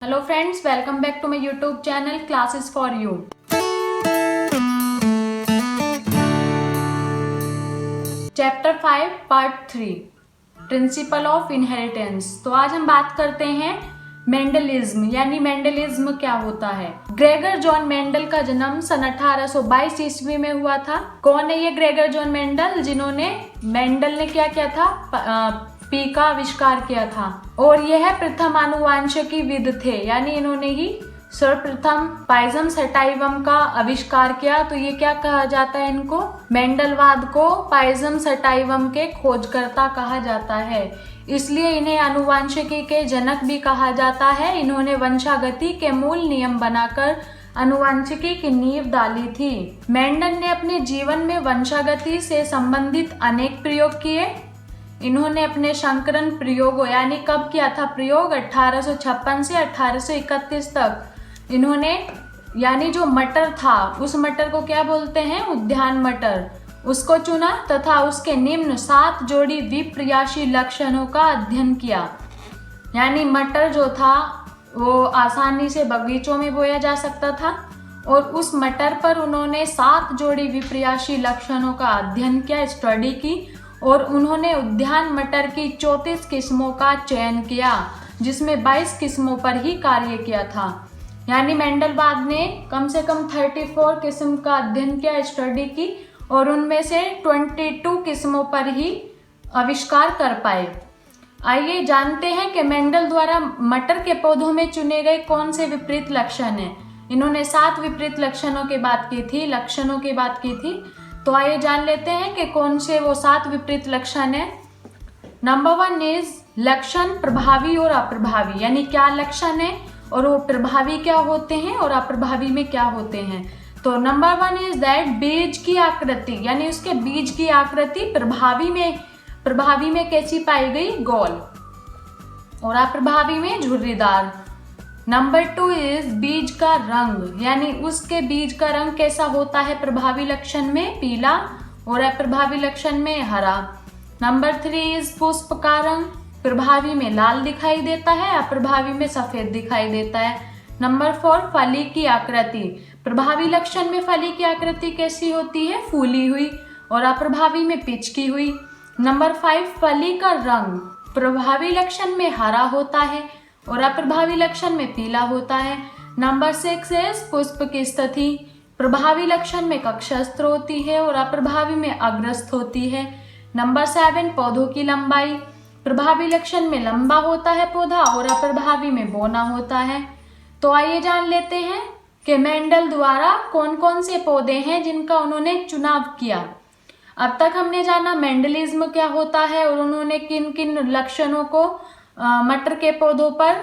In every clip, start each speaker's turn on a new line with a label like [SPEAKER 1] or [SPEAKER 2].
[SPEAKER 1] Hello friends, welcome back to my YouTube channel classes for you. Chapter 5 part 3 principle of inheritance. तो आज हम बात करते हैं मेंडलिज्म, यानी मेंडलिज्म क्या होता है। ग्रेगर जॉन मेंडल का जन्म सन 1822 ईस्वी में हुआ था। कौन है ये ग्रेगर जॉन मेंडल, जिन्होंने मेंडल ने क्या किया था, पी का आविष्कार किया था, और यह प्रथम आनुवांशिकीविद थे, यानी इन्होंने ही सर्वप्रथम पाइजम सटाइवम का आविष्कार किया। तो ये क्या कहा जाता है, इनको मेंडलवाद को पाइजम सटाइवम के खोजकर्ता कहा जाता है, इसलिए इन्हें आनुवांशिकी के जनक भी कहा जाता है। इन्होंने वंशागति के मूल नियम बनाकर आनुवांशिकी की नींव डाली थी। मेंडल ने अपने जीवन में वंशागति से संबंधित अनेक प्रयोग किए। इन्होंने अपने संकरण प्रयोगों, यानी कब किया था प्रयोग, 1856 से 1831 तक इन्होंने, यानी जो मटर था उस मटर को क्या बोलते हैं, उद्यान मटर, उसको चुना तथा उसके निम्न 7 जोड़ी विप्रयासी लक्षणों का अध्ययन किया। यानी मटर जो था वो आसानी से बगीचों में बोया जा सकता था, और उस मटर पर उन्होंने 7 जोड़ी विप्रयासी लक्षणों का अध्ययन किया, स्टडी की, और उन्होंने उद्यान मटर की 34 किस्मों का चयन किया, जिसमें 22 किस्मों पर ही कार्य किया था। यानी मेंडलवाद ने कम से कम 34 किस्म का अध्ययन किया, स्टडी की, और उनमें से 22 किस्मों पर ही आविष्कार कर पाए। आइए जानते हैं कि मेंडल द्वारा मटर के पौधों में चुने गए कौन से विपरीत लक्षण हैं। इन्होंने 7 विपरीत लक्षणों की बात की थी, लक्षणों की बात की थी। तो आइए जान लेते हैं कि कौन से वो 7 विपरीत लक्षण है। नंबर 1 इज लक्षण प्रभावी और अप्रभावी, यानी क्या लक्षण है और वो प्रभावी क्या होते हैं और अप्रभावी में क्या होते हैं। तो नंबर 1 इज दैट बीज की आकृति, यानी उसके बीज की आकृति प्रभावी में कैसी पाई गई, गोल, और अप्रभावी में झुर्रीदार। नंबर 2 इज बीज का रंग, यानी उसके बीज का रंग कैसा होता है, प्रभावी लक्षण में पीला और अप्रभावी लक्षण में हरा। नंबर 3 इज पुष्प का रंग, प्रभावी में लाल दिखाई देता है, अप्रभावी में सफेद दिखाई देता है। नंबर 4 फली की आकृति, प्रभावी लक्षण में फली की आकृति कैसी होती है, फूली हुई, और अप्रभावी में पिचकी हुई। नंबर 5 फली का रंग, प्रभावी लक्षण में हरा होता है और अप्रभावी लक्षण में पीला होता है। नंबर 6 है पुष्प की स्थिति, प्रभावी लक्षण में कक्षस्त्र होती है और अप्रभावी में अग्रस्थ होती है। नंबर 7 पौधों की लंबाई, प्रभावी लक्षण में लंबा होता है पौधा और अप्रभावी में बौना होता है। तो आइए जान लेते हैं कि मेंडल द्वारा कौन कौन से पौधे हैं जिनका उन्होंने चुनाव किया। अब तक हमने जाना मेंडलिज्म क्या होता है और उन्होंने किन किन लक्षणों को मटर के पौधों पर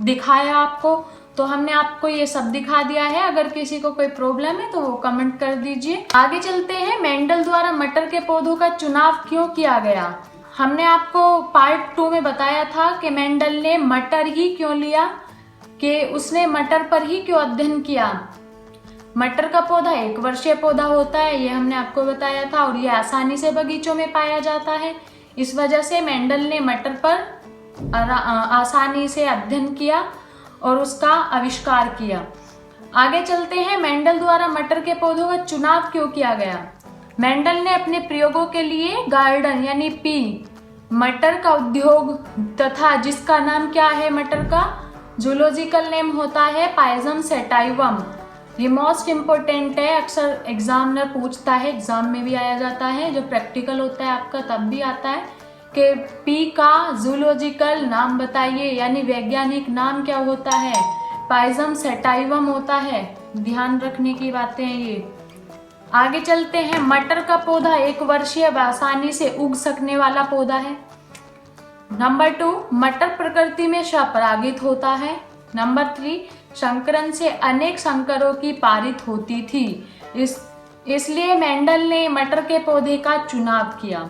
[SPEAKER 1] दिखाया आपको। तो हमने आपको ये सब दिखा दिया है। अगर किसी को कोई प्रॉब्लम है तो वो कमेंट कर दीजिए। आगे चलते हैं, मेंडल द्वारा मटर के पौधों का चुनाव क्यों किया गया। हमने आपको पार्ट 2 में बताया था कि मेंडल ने मटर ही क्यों लिया, कि उसने मटर पर ही क्यों अध्ययन किया। मटर का पौधा 1 वर्षीय पौधा होता है, ये हमने आपको बताया था, और ये आसानी से बगीचों में पाया जाता है। इस वजह से मेंडल ने मटर पर आसानी से अध्ययन किया और उसका आविष्कार किया। आगे चलते हैं, मेंडल द्वारा मटर के पौधों का चुनाव क्यों किया गया। मेंडल ने अपने प्रयोगों के लिए गार्डन, यानी पी मटर का उद्योग, तथा जिसका नाम क्या है मटर का, जूलॉजिकल नेम होता है पाइजम सटाइवम। ये मोस्ट इम्पोर्टेंट है, अक्सर एग्जामिनर पूछता है, एग्जाम में भी आया जाता है, जो प्रैक्टिकल होता है आपका तब भी आता है कि पी का जूलॉजिकल नाम बताइए, यानी वैज्ञानिक नाम क्या होता है, पाइजम सटाइवम होता है। ध्यान रखने की बातें हैं ये। आगे चलते हैं, मटर का पौधा 1 वर्षीय आसानी से उग सकने वाला पौधा है। नंबर 2 मटर प्रकृति में स्वपरागित होता है। नंबर 3 संकरण से अनेक संकरों की पारित होती थी, इसलिए मेंडल ने मटर के पौधे का चुनाव किया।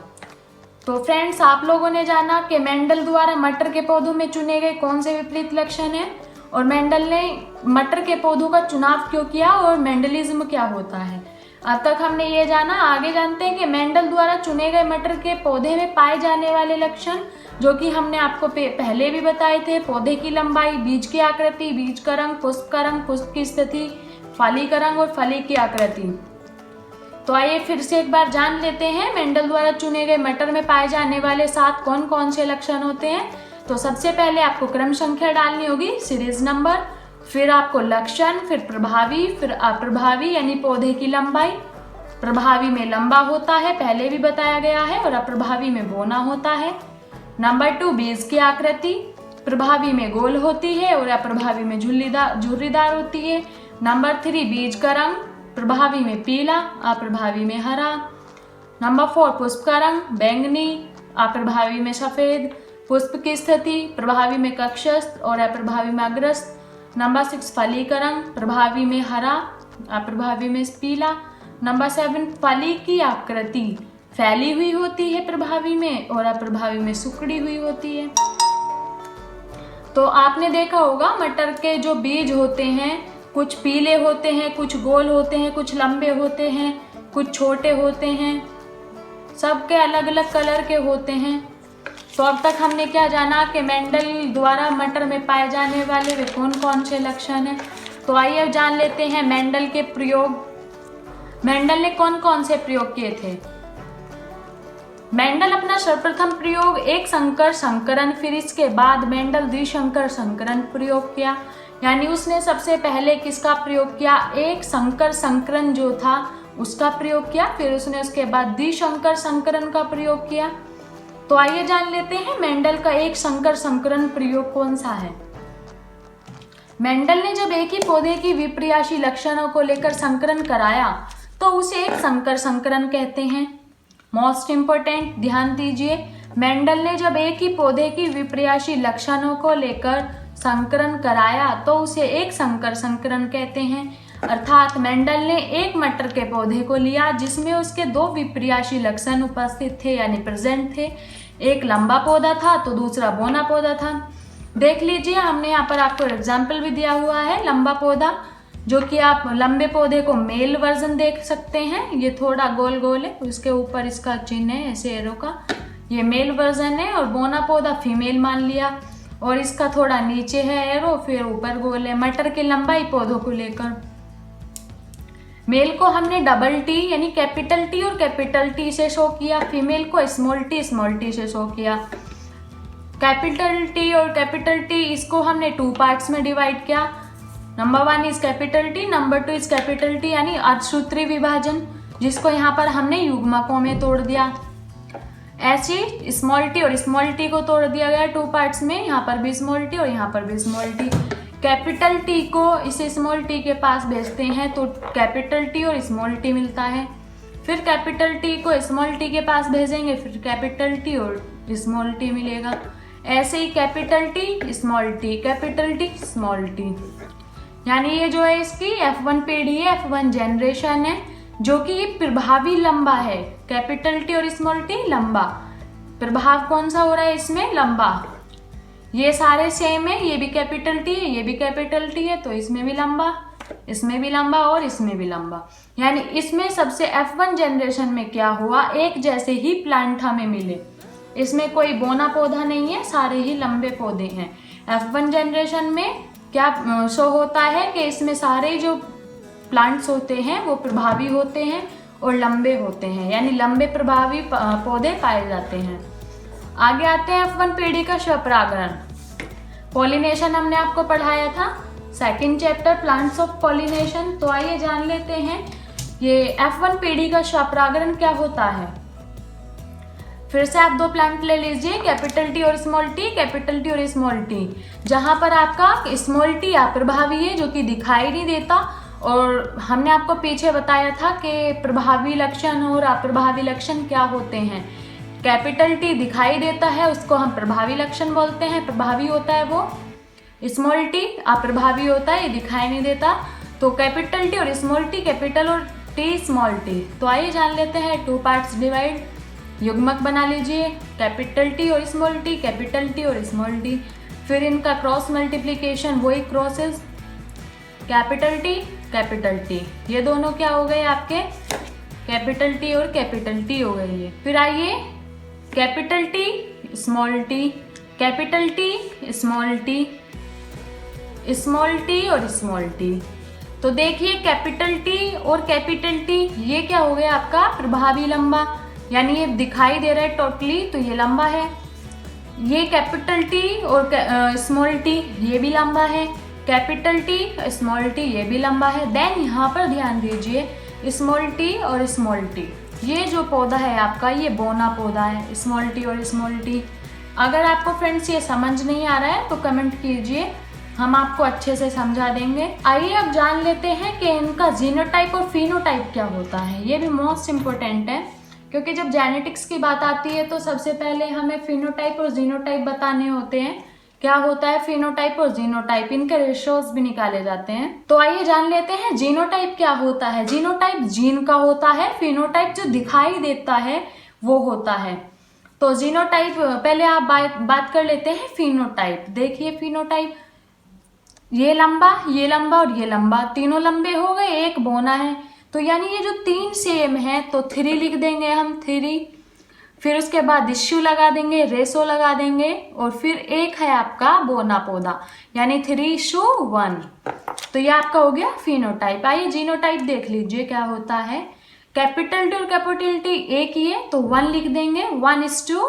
[SPEAKER 1] तो फ्रेंड्स, आप लोगों ने जाना कि मेंडल द्वारा मटर के पौधों में चुने गए कौन से विपरीत लक्षण हैं, और मेंडल ने मटर के पौधों का चुनाव क्यों किया, और मेंडलिज्म क्या होता है। अब तक हमने ये जाना, आगे जानते हैं कि मेंडल द्वारा चुने गए मटर के पौधे में पाए जाने वाले लक्षण, जो कि हमने आपको पहले भी बताए थे। पौधे की लंबाई, बीज की आकृति, बीज का रंग, पुष्प की स्थिति, फली का रंग और फली की आकृति। तो आइए फिर से एक बार जान लेते हैं, मेंडल द्वारा चुने गए मटर में पाए जाने वाले 7 कौन कौन से लक्षण होते हैं। तो सबसे पहले आपको क्रम संख्या डालनी होगी, सीरीज नंबर, फिर आपको लक्षण, फिर प्रभावी, फिर अप्रभावी यानी पौधे की लंबाई। प्रभावी में लंबा होता है, पहले भी बताया गया है, और अप्रभावी में बौना होता है। नंबर 2, बीज की आकृति, प्रभावी में गोल होती है और अप्रभावी में झुर्रीदार होती है। नंबर 3, बीज का रंग, प्रभावी में पीला, अप्रभावी में हरा। नंबर 4, पुष्प का रंग, बैंगनी, अप्रभावी में सफेद। पुष्प की स्थिति, प्रभावी में कक्षस्थ और अप्रभावी में अग्रस्त। नंबर 6, फली का रंग, प्रभावी में हरा, अप्रभावी में पीला। नंबर 7, फली की आकृति, फैली हुई होती है प्रभावी में और अप्रभावी में सिकुड़ी हुई होती है। तो आपने देखा होगा मटर के जो बीज होते हैं, कुछ पीले होते हैं, कुछ गोल होते हैं, कुछ लंबे होते हैं, कुछ छोटे होते हैं, सबके अलग अलग कलर के होते हैं। तो अब तक हमने क्या जाना कि मेंडल द्वारा मटर में पाए जाने वाले वे कौन कौन से लक्षण हैं। तो आइए अब जान लेते हैं मेंडल के प्रयोग। मेंडल ने कौन कौन से प्रयोग किए थे। मेंडल अपना सर्वप्रथम प्रयोग एक संकर संकरण, फिर इसके बाद मेंडल द्विसंकर संकरण प्रयोग किया। यानी उसने सबसे पहले किसका प्रयोग किया, एक संकर संकरण जो था उसका प्रयोग किया, फिर उसने उसके बाद द्विसंकर संकरण का प्रयोग किया। तो आइए जान लेते हैं मेंडल का एक संकर संकरण प्रयोग कौन सा है। मेंडल ने जब एक ही पौधे की विपर्यासी लक्षणों को लेकर संकरण कराया तो उसे एक संकर संकरण कहते हैं। मोस्ट इंपोर्टेंट, ध्यान दीजिए, मेंडल ने जब एक ही पौधे की विपर्यासी लक्षणों को लेकर संकरण कराया तो उसे एक संकर संकरण कहते हैं। अर्थात मेंडल ने एक मटर के पौधे को लिया जिसमें उसके 2 विपर्यासी लक्षण उपस्थित थे यानी प्रेजेंट थे। एक लंबा पौधा था तो दूसरा बौना पौधा था। देख लीजिए, हमने यहाँ पर आपको एग्जाम्पल भी दिया हुआ है, लंबा पौधा, जो कि आप लंबे पौधे को मेल वर्जन देख सकते हैं। ये थोड़ा गोल गोल है, उसके ऊपर इसका चिन्ह है ऐसे एरो का, ये मेल वर्जन है। और बौना पौधा फीमेल मान लिया और इसका थोड़ा नीचे है एरो, फिर ऊपर गोल है। मटर की लंबाई पौधों को लेकर, मेल को हमने डबल टी यानी कैपिटल टी और कैपिटल टी से शो किया, फीमेल को स्मॉल टी से शो किया। कैपिटल टी और कैपिटल टी इसको हमने 2 पार्ट्स में डिवाइड किया। Number 1 is capital T, number 2 is capital T यानी अर्धसूत्री विभाजन, जिसको यहाँ पर हमने युग्मकों में तोड़ दिया। ऐसे स्मॉल टी और स्मॉल टी को तोड़ दिया गया 2 पार्ट्स में, यहाँ पर भी स्मॉल टी और यहाँ पर भी स्मॉल टी। कैपिटल टी को इसे स्मॉल टी के पास भेजते हैं तो कैपिटल टी और स्मॉल टी मिलता है। फिर कैपिटल टी को स्मॉल टी के पास भेजेंगे, फिर कैपिटल टी और स्मॉल टी मिलेगा। ऐसे ही capital T small T, capital T small T, यानी ये जो है इसकी F1 पीढ़ी है, F1 जनरेशन है, जो कि ये प्रभावी लंबा है। कैपिटल टी और स्मॉल टी लंबा, प्रभाव कौन सा हो रहा है इसमें, लंबा। ये सारे सेम है, ये भी कैपिटल टी है, ये भी कैपिटल टी है, तो इसमें भी लंबा, इसमें भी लंबा और इसमें भी लंबा। यानी इसमें सबसे F1 जनरेशन में क्या हुआ, एक जैसे ही प्लांट हमें मिले, इसमें कोई बौना पौधा नहीं है, सारे ही लंबे पौधे हैं। F1 जनरेशन में क्या शो होता है कि इसमें सारे जो प्लांट्स होते हैं वो प्रभावी होते हैं और लंबे होते हैं, यानी लंबे प्रभावी पौधे पाए जाते हैं। आगे आते हैं F1 पीढ़ी का स्वपरागण। पॉलिनेशन हमने आपको पढ़ाया था, second chapter plants of pollination. तो आइए जान लेते हैं ये F1 पीढ़ी का स्वपरागण क्या होता है। फिर से आप 2 प्लांट ले लीजिए, कैपिटल टी और स्मॉल टी, कैपिटल टी और स्मॉल टी। जहां पर आपका स्मॉल टी अप्रभावी है जो कि दिखाई नहीं देता, और हमने आपको पीछे बताया था कि प्रभावी लक्षण और अप्रभावी लक्षण क्या होते हैं। कैपिटल टी दिखाई देता है, उसको हम प्रभावी लक्षण बोलते हैं, प्रभावी होता है वो। स्मॉल टी अप्रभावी होता है, ये दिखाई नहीं देता। तो कैपिटल टी और स्मॉल टी, कैपिटल और टी स्मॉल टी। तो आइए जान लेते हैं 2 पार्ट्स डिवाइड, युग्मक बना लीजिए, कैपिटल टी और स्मॉल टी, कैपिटल टी और स्मॉल टी। फिर इनका क्रॉस मल्टीप्लिकेशन, वही क्रॉसेस, कैपिटल टी, ये दोनों क्या हो गए आपके, कैपिटल टी और कैपिटल टी हो गई है। फिर आइए capital T small T, capital T small T, small T और स्मॉल टी। तो देखिए कैपिटल टी और कैपिटल टी ये क्या हो गया आपका प्रभावी लंबा, यानी ये दिखाई दे रहा है टोटली तो ये लंबा है। ये कैपिटल टी और स्मॉल टी ये भी लंबा है, कैपिटल टी स्मॉल टी ये भी लंबा है। देन यहाँ पर ध्यान दीजिए स्मॉल टी और स्मॉल टी, ये जो पौधा है आपका ये बोना पौधा है, स्मॉल टी और स्मॉल टी। अगर आपको फ्रेंड्स ये समझ नहीं आ रहा है तो कमेंट कीजिए, हम आपको अच्छे से समझा देंगे। आइए अब जान लेते हैं कि इनका जीनोटाइप और फिनोटाइप क्या होता है। ये भी मोस्ट इम्पोर्टेंट है क्योंकि जब जेनेटिक्स की बात आती है तो सबसे पहले हमें फिनोटाइप और जीनोटाइप बताने होते हैं। क्या होता है फिनोटाइप और जीनोटाइप, इनके रेशियोज भी निकाले जाते हैं। तो आइए जान लेते हैं जीनोटाइप क्या होता है। जीनोटाइप जीन का होता है, फिनोटाइप जो दिखाई देता है वो होता है। तो जीनोटाइप पहले आप बात कर लेते हैं फिनोटाइप। देखिए फिनोटाइप ये लंबा और ये लंबा, तीनों लंबे हो गए, एक बोना है, तो यानी ये जो तीन सेम है तो 3 लिख देंगे हम 3। फिर उसके बाद इश्यू लगा देंगे, रेशो लगा देंगे और फिर एक है आपका बोना पौधा यानी 3:1। तो ये आपका हो गया फिनोटाइप। आइए जीनोटाइप देख लीजिए क्या होता है। कैपिटल टी और कैपिटल टी एक ही है तो 1 लिख देंगे, 1:,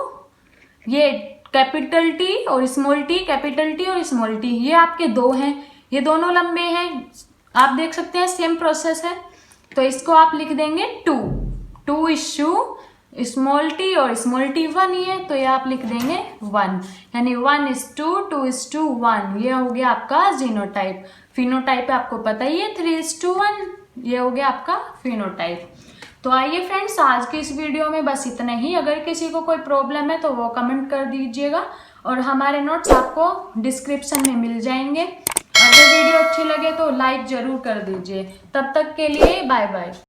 [SPEAKER 1] ये कैपिटल टी और स्मॉल टी, कैपिटल टी और स्मॉल टी ये आपके 2 हैं, ये दोनों लंबे हैं, आप देख सकते हैं सेम प्रोसेस है। तो इसको आप लिख देंगे 2:, स्मॉल टी और स्मॉल टी 1 ही है तो ये आप लिख देंगे 1, यानी 1:2, 2:1, ये हो गया आपका जीनोटाइप। फिनोटाइप आपको पता ही है 3:1, ये हो गया आपका फिनोटाइप। तो आइए फ्रेंड्स आज की इस वीडियो में बस इतना ही। अगर किसी को कोई प्रॉब्लम है तो वो कमेंट कर दीजिएगा और हमारे नोट्स आपको डिस्क्रिप्शन में मिल जाएंगे। अगर वीडियो अच्छी लगे तो लाइक जरूर कर दीजिए। तब तक के लिए बाय बाय।